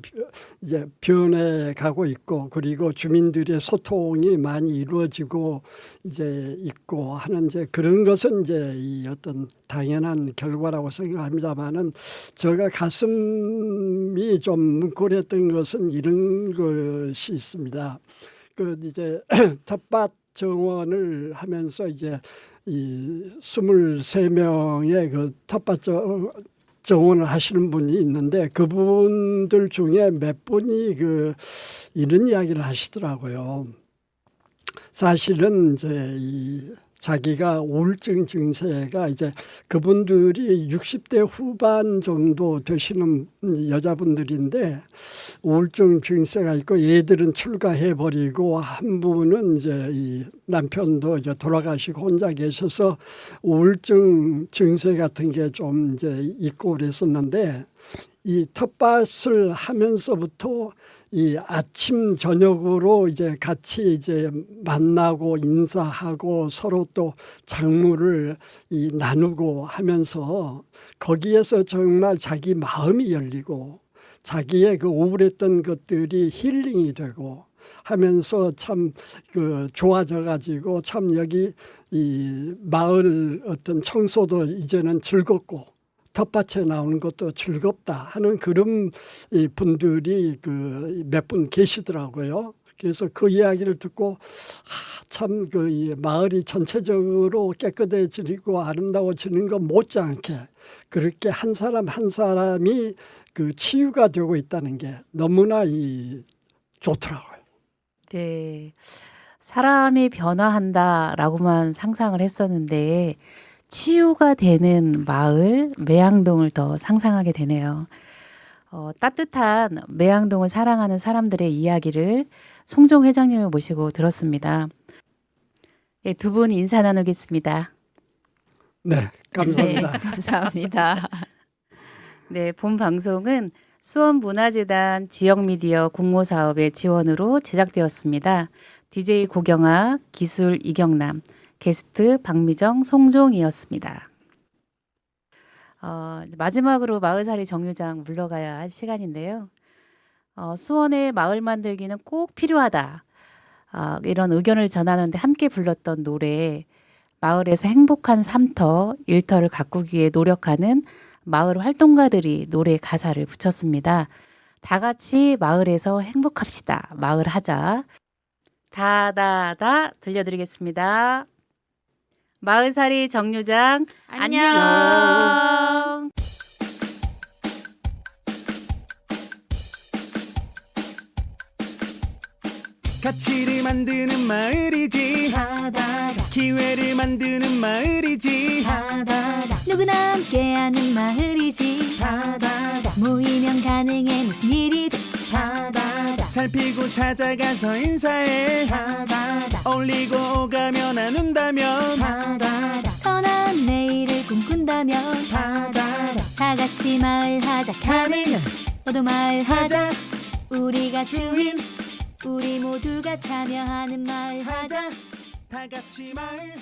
Speaker 4: 이제 변해가고 있고, 그리고 주민들의 소통이 많이 이루어지고 이제 있고 하는 이제 그런 것은 이제 어떤 당연한 결과라고 생각합니다마는 제가 가슴이 좀 뭉클했던 것은 이런 것이 있습니다. 그 이제 텃밭 정원을 하면서 이제 23명의 그 텃밭 정원을 하시는 분이 있는데 그분들 중에 몇 분이 이런 이야기를 하시더라고요. 사실은 이제 자기가 우울증 증세가 이제 그분들이 60대 후반 정도 되시는 여자분들인데 우울증 증세가 있고 얘들은 출가해버리고 한 분은 이제 남편도 이제 돌아가시고 혼자 계셔서 우울증 증세 같은 게 좀 이제 있고 그랬었는데 이 텃밭을 하면서부터 아침 저녁으로 이제 같이 이제 만나고 인사하고 서로 또 작물을 나누고 하면서 거기에서 정말 자기 마음이 열리고 자기의 그 우울했던 것들이 힐링이 되고 하면서 참 좋아져 가지고 참 여기 마을 어떤 청소도 이제는 즐겁고 텃밭에 나오는 것도 즐겁다 하는 그런 분들이 몇 분 계시더라고요. 그래서 그 이야기를 듣고 참 마을이 전체적으로 깨끗해지고 아름다워지는 것 못지않게 그렇게 한 사람 한 사람이 치유가 되고 있다는 게 너무나 좋더라고요.
Speaker 1: 네, 사람이 변화한다라고만 상상을 했었는데 치유가 되는 마을 매양동을 더 상상하게 되네요. 따뜻한 매양동을 사랑하는 사람들의 이야기를 송종 회장님을 모시고 들었습니다. 네, 두 분 인사 나누겠습니다.
Speaker 4: 네, 감사합니다.
Speaker 2: 네, 감사합니다.
Speaker 1: 네, 본 방송은 수원문화재단 지역미디어 공모사업의 지원으로 제작되었습니다. DJ 고경아, 기술 이경남, 게스트 박미정, 송종이었습니다. 마지막으로 마을살이 정류장 물러가야 할 시간인데요. 수원의 마을 만들기는 꼭 필요하다. 이런 의견을 전하는데 함께 불렀던 노래 마을에서 행복한 삶터, 일터를 가꾸기 위해 노력하는 마을 활동가들이 노래 가사를 붙였습니다. 다 같이 마을에서 행복합시다. 마을 하자. 다다다 들려드리겠습니다. 마을살이 정류장 안녕.
Speaker 5: 가치를 만드는 마을이지 기회를 만드는 마을이지
Speaker 6: 누구나 함께하는 마을 다다다 모이면 가능해 무슨 일이든 다다다
Speaker 5: 살피고 찾아가서 인사해
Speaker 6: 다다다
Speaker 5: 어울리고 오가며 나눈다면
Speaker 6: 다다다 더 나은 내일을 꿈꾼다면 다다다 다 같이 마을하자 가능해 너도 마을하자 우리가 주인 우리 모두가 참여하는 마을하자
Speaker 5: 다 같이 마을